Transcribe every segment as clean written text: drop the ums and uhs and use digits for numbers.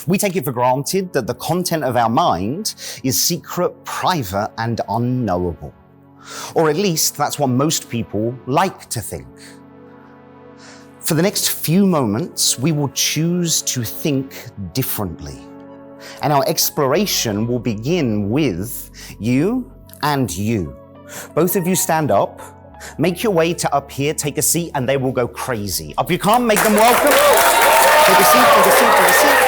We take it for granted that the content of our mind is secret, private, and unknowable. Or at least that's what most people like to think. For the next few moments, we will choose to think differently. And our exploration will begin with you and you. Both of you stand up, make your way to up here, take a seat, and they will go crazy. Up you come, make them welcome. Take a seat, take a seat, take a seat.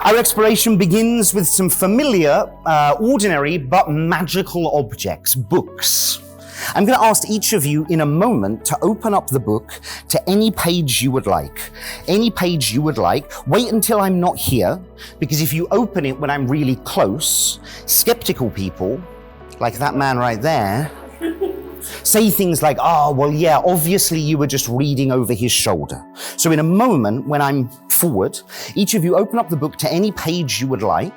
Our exploration begins with some familiar, ordinary, but magical objects, books. I'm going to ask each of you in a moment to open up the book to any page you would like. Any page you would like. Wait until I'm not here, because if you open it when I'm really close, skeptical people, like that man right there, say things like, oh, well, yeah, obviously you were just reading over his shoulder. So in a moment, when I'm forward, each of you open up the book to any page you would like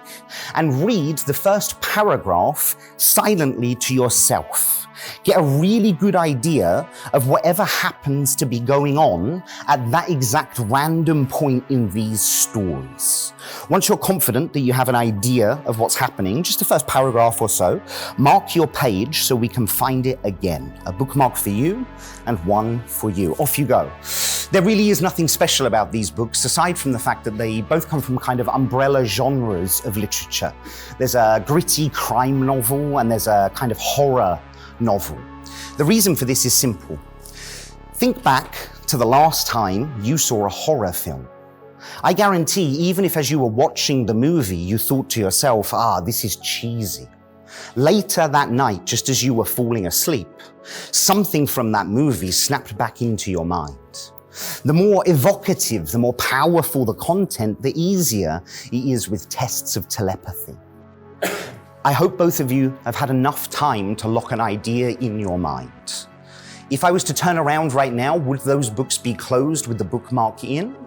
and read the first paragraph silently to yourself. Get a really good idea of whatever happens to be going on at that exact random point in these stories. Once you're confident that you have an idea of what's happening, just the first paragraph or so, mark your page so we can find it again. A bookmark for you and one for you. Off you go. There really is nothing special about these books, aside from the fact that they both come from kind of umbrella genres of literature. There's a gritty crime novel and there's a kind of horror novel. The reason for this is simple. Think back to the last time you saw a horror film. I guarantee, even if as you were watching the movie, you thought to yourself, this is cheesy. Later that night, just as you were falling asleep, something from that movie snapped back into your mind. The more evocative, the more powerful the content, the easier it is with tests of telepathy. I hope both of you have had enough time to lock an idea in your mind. If I was to turn around right now, would those books be closed with the bookmark in?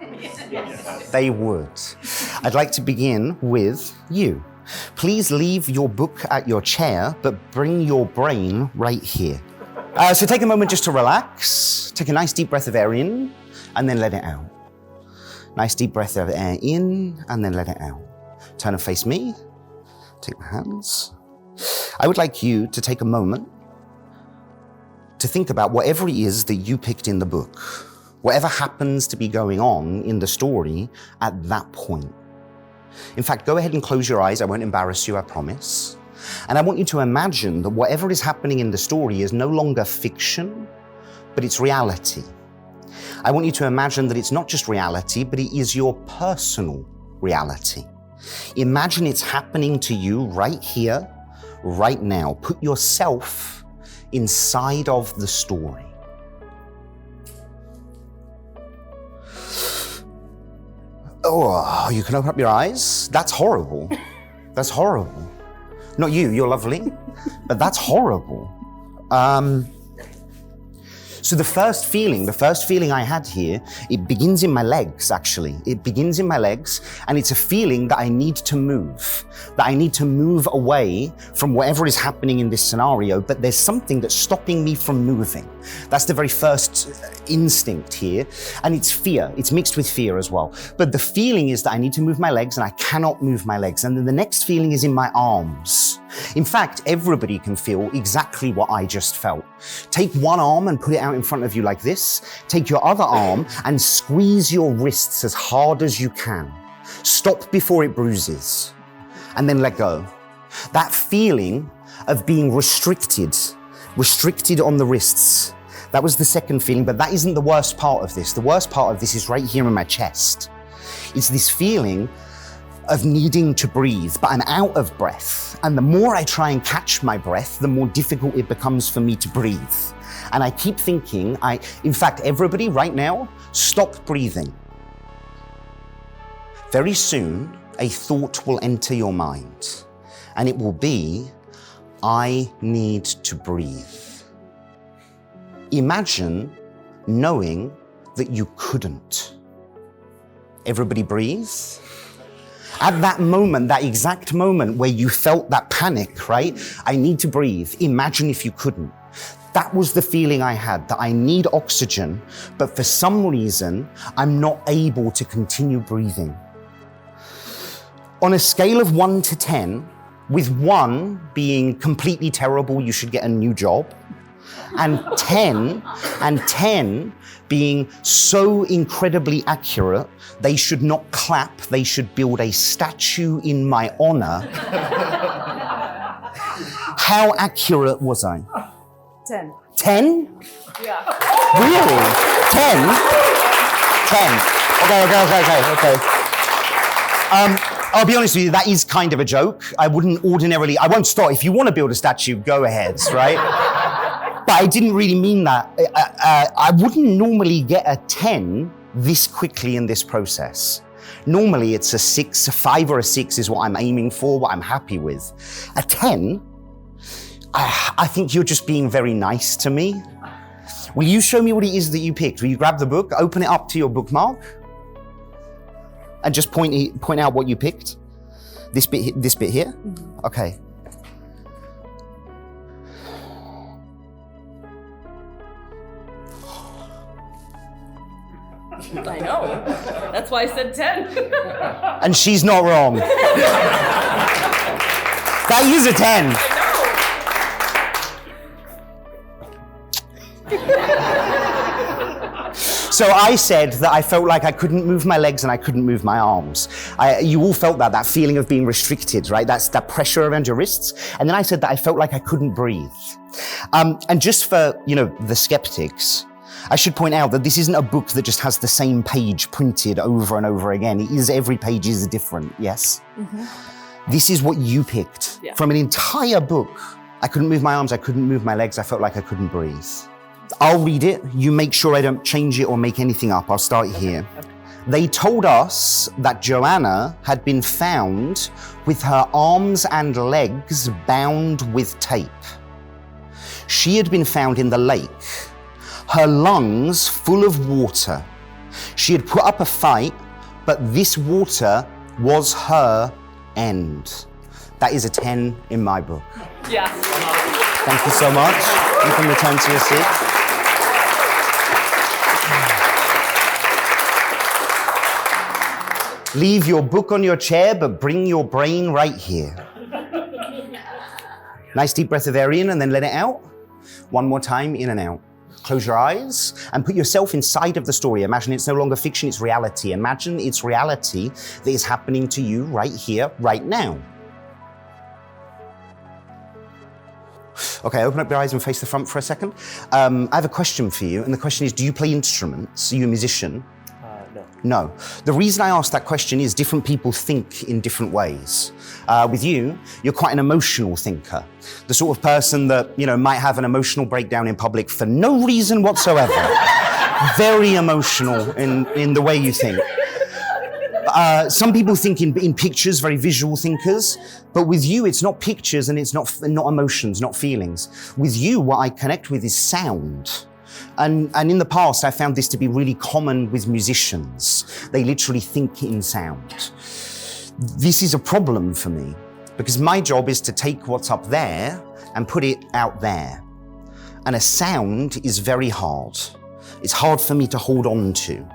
Yes. They would. I'd like to begin with you. Please leave your book at your chair, but bring your brain right here. So take a moment just to relax. Take a nice deep breath of air in, and then let it out. Nice deep breath of air in, and then let it out. Turn and face me. Take my hands. I would like you to take a moment to think about whatever it is that you picked in the book, whatever happens to be going on in the story at that point. In fact, go ahead and close your eyes. I won't embarrass you, I promise. And I want you to imagine that whatever is happening in the story is no longer fiction, but it's reality. I want you to imagine that it's not just reality, but it is your personal reality. Imagine it's happening to you right here, right now. Put yourself inside of the story. Oh, you can open up your eyes. That's horrible. That's horrible. Not you, you're lovely, but that's horrible. So the first feeling I had here, it begins in my legs, actually. It begins in my legs, and it's a feeling that I need to move, away from whatever is happening in this scenario, but there's something that's stopping me from moving. That's the very first instinct here, and it's fear. It's mixed with fear as well. But the feeling is that I need to move my legs, and I cannot move my legs. And then the next feeling is in my arms. In fact, everybody can feel exactly what I just felt. Take one arm and put it out in front of you like this. Take your other arm and squeeze your wrists as hard as you can. Stop before it bruises, and then let go. That feeling of being restricted on the wrists, that was the second feeling, but that isn't the worst part of this. The worst part of this is right here in my chest. It's this feeling of needing to breathe, but I'm out of breath. And the more I try and catch my breath, the more difficult it becomes for me to breathe. And I keep thinking, in fact, everybody right now, stop breathing. Very soon, a thought will enter your mind, and it will be, I need to breathe. Imagine knowing that you couldn't. Everybody breathe. At that moment, that exact moment where you felt that panic, right? I need to breathe. Imagine if you couldn't. That was the feeling I had, that I need oxygen, but for some reason, I'm not able to continue breathing. On a scale of 1 to 10, with 1 being completely terrible, you should get a new job, and 10 being so incredibly accurate, they should not clap, they should build a statue in my honor. How accurate was I? 10. 10? Yeah. Really? 10? 10. Okay. I'll be honest with you, that is kind of a joke. I won't start. If you want to build a statue, go ahead, right? But I didn't really mean that. I wouldn't normally get a 10 this quickly in this process. Normally it's a 6, a 5 or a 6 is what I'm aiming for, what I'm happy with. A 10, I think you're just being very nice to me. Will you show me what it is that you picked? Will you grab the book, open it up to your bookmark, and just point out what you picked? This bit here? Mm-hmm. Okay. I know. That's why I said 10. And she's not wrong. That is a 10. So I said that I felt like I couldn't move my legs and I couldn't move my arms. You all felt that feeling of being restricted, right? That's that pressure around your wrists. And then I said that I felt like I couldn't breathe. And just for, the skeptics, I should point out that this isn't a book that just has the same page printed over and over again. Every page is different, yes? Mm-hmm. This is what you picked from an entire book. I couldn't move my arms, I couldn't move my legs, I felt like I couldn't breathe. I'll read it. You make sure I don't change it or make anything up. I'll start here. They told us that Joanna had been found with her arms and legs bound with tape. She had been found in the lake, her lungs full of water. She had put up a fight, but this water was her end. That is a 10 in my book. Yes. Thank you so much. You can return to your seat. Leave your book on your chair, but bring your brain right here. Nice deep breath of air in and then let it out. One more time, in and out. Close your eyes and put yourself inside of the story. Imagine it's no longer fiction, it's reality. Imagine it's reality that is happening to you right here, right now. Okay, open up your eyes and face the front for a second. I have a question for you, and the question is, do you play instruments? Are you a musician? No. The reason I ask that question is different people think in different ways. With you, you're quite an emotional thinker. The sort of person that, might have an emotional breakdown in public for no reason whatsoever. Very emotional in the way you think. Some people think in pictures, very visual thinkers, but with you, it's not pictures and it's not emotions, not feelings. With you, what I connect with is sound. And in the past, I found this to be really common with musicians. They literally think in sound. This is a problem for me because my job is to take what's up there and put it out there. And a sound is very hard. It's hard for me to hold on to.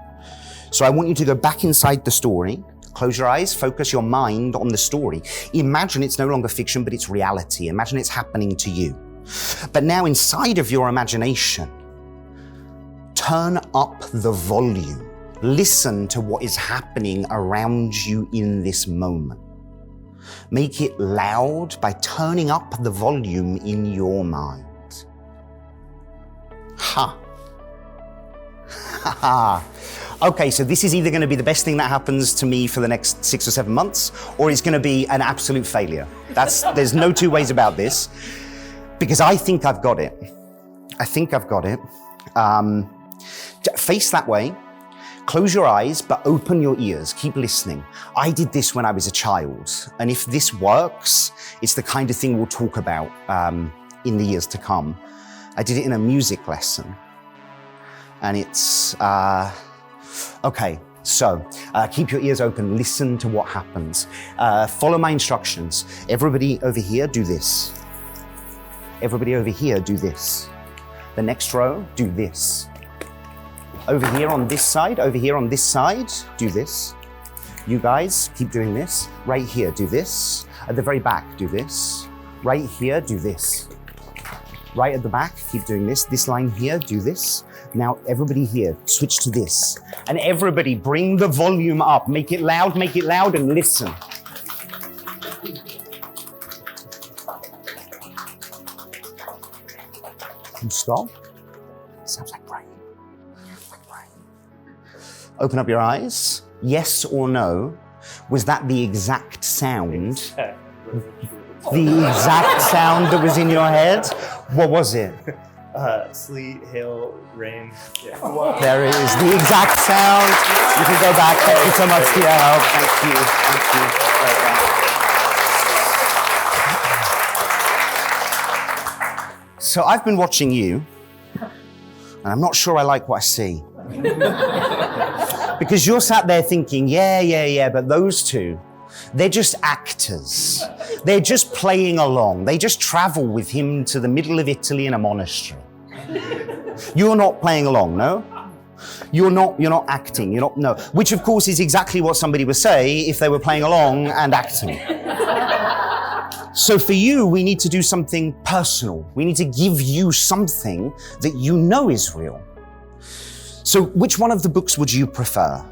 So I want you to go back inside the story, close your eyes, focus your mind on the story. Imagine it's no longer fiction, but it's reality. Imagine it's happening to you. But now inside of your imagination, turn up the volume. Listen to what is happening around you in this moment. Make it loud by turning up the volume in your mind. Ha. Ha ha. Okay, so this is either going to be the best thing that happens to me for the next 6 or 7 months, or it's going to be an absolute failure. There's no two ways about this, because I think I've got it. Face that way, close your eyes, but open your ears, keep listening. I did this when I was a child, and if this works, it's the kind of thing we'll talk about in the years to come. I did it in a music lesson, and it's, okay, so keep your ears open, listen to what happens. Follow my instructions. Everybody over here, do this. Everybody over here, do this. The next row, do this. Over here on this side, over here on this side, do this. You guys, keep doing this. Right here, do this. At the very back, do this. Right here, do this. Right at the back, keep doing this. This line here, do this. Now, everybody here, switch to this. And everybody, bring the volume up. Make it loud, and listen. And stop. Sounds like rain. Open up your eyes. Yes or no? Was that the exact sound? The exact sound that was in your head? What was it? Sleet, hail, rain. Yeah. There it is, the exact sound. You can go back. Thank you so much for your help. Thank you. So I've been watching you, and I'm not sure I like what I see. Because you're sat there thinking, yeah, but those two, they're just actors. They're just playing along. They just travel with him to the middle of Italy in a monastery. You're not playing along, no? You're not acting, no. Which of course is exactly what somebody would say if they were playing along and acting. So for you, we need to do something personal. We need to give you something that you know is real. So which one of the books would you prefer?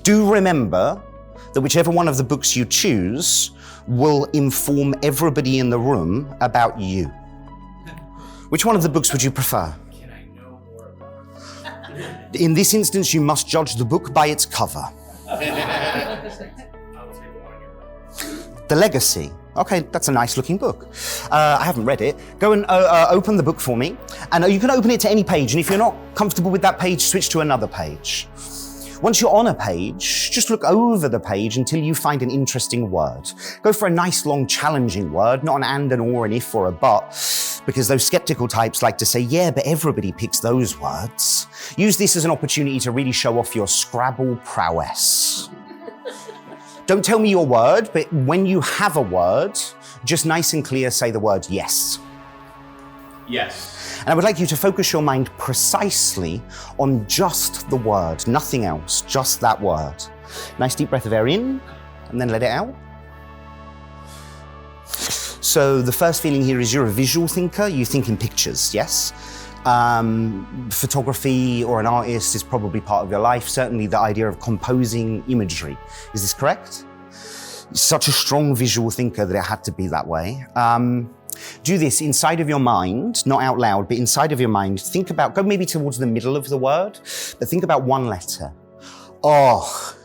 Do remember that whichever one of the books you choose will inform everybody in the room about you. Which one of the books would you prefer? Can I know more about it? In this instance, you must judge the book by its cover. I'll take one. The Legacy. Okay, that's a nice looking book. I haven't read it. Go and open the book for me. And you can open it to any page. And if you're not comfortable with that page, switch to another page. Once you're on a page, just look over the page until you find an interesting word. Go for a nice, long, challenging word, not an and, an or, an if, or a but, because those skeptical types like to say, yeah, but everybody picks those words. Use this as an opportunity to really show off your Scrabble prowess. Don't tell me your word, but when you have a word, just nice and clear, say the word yes. Yes. And I would like you to focus your mind precisely on just the word, nothing else, just that word. Nice deep breath of air in, and then let it out. So the first feeling here is you're a visual thinker, you think in pictures, yes? Photography or an artist is probably part of your life, certainly the idea of composing imagery. Is this correct? You're such a strong visual thinker that it had to be that way. Do this inside of your mind, not out loud, but inside of your mind. Think about, go maybe towards the middle of the word, but think about one letter. Oh,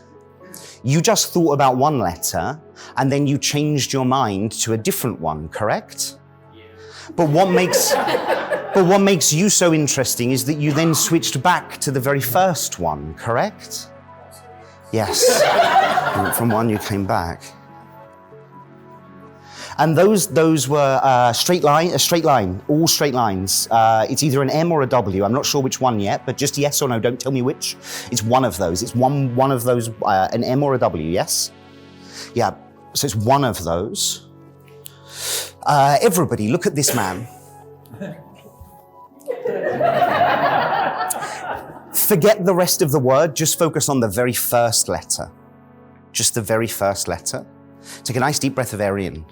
you just thought about one letter and then you changed your mind to a different one, correct? Yeah. But what makes you so interesting is that you then switched back to the very first one, correct? Yes. You went from one, you came back. And those were a straight line, all straight lines. It's either an M or a W. I'm not sure which one yet, but just yes or no, don't tell me which. It's one of those. It's one of those, an M or a W, yes? Yeah, so it's one of those. Everybody, look at this man. Forget the rest of the word, just focus on the very first letter. Just the very first letter. Take a nice deep breath of air in.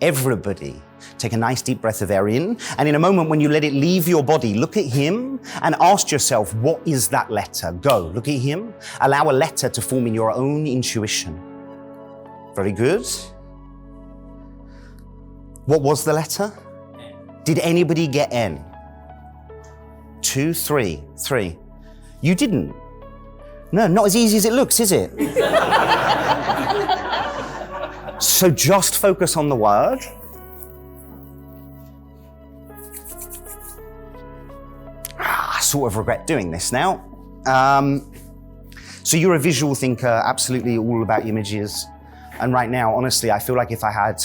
Everybody, take a nice deep breath of air in, and in a moment when you let it leave your body, look at him and ask yourself, what is that letter? Go, look at him, allow a letter to form in your own intuition. Very good. What was the letter? Did anybody get N? 2, 3. You didn't. No, not as easy as it looks, is it? So just focus on the word. I sort of regret doing this now. So you're a visual thinker, absolutely all about images. And right now, honestly, I feel like if I had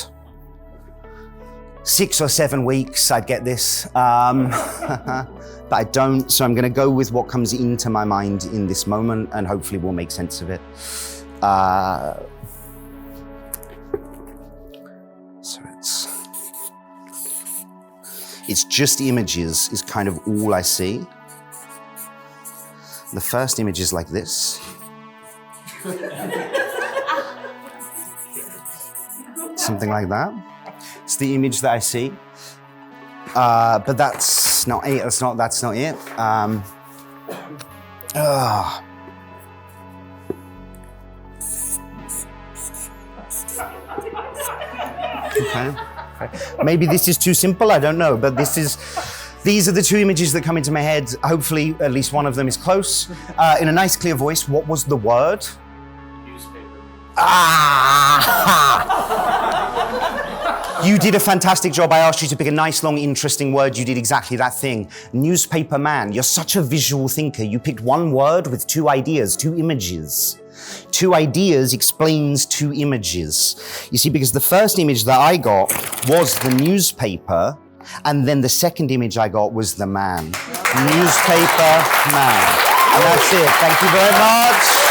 6 or 7 weeks, I'd get this. But I don't, so I'm going to go with what comes into my mind in this moment, and hopefully we'll make sense of it. So It's just images is kind of all I see. The first image is like this. Something like that. It's the image that I see. But that's not it. That's not it. Okay. Maybe this is too simple, I don't know, but these are the two images that come into my head. Hopefully, at least one of them is close. In a nice, clear voice, what was the word? Newspaper. You did a fantastic job. I asked you to pick a nice, long, interesting word. You did exactly that thing. Newspaper man. You're such a visual thinker. You picked one word with two ideas, two images. Two ideas explains two images. You see, because the first image that I got was the newspaper, and then the second image I got was the man. Newspaper man. And that's it. Thank you very much.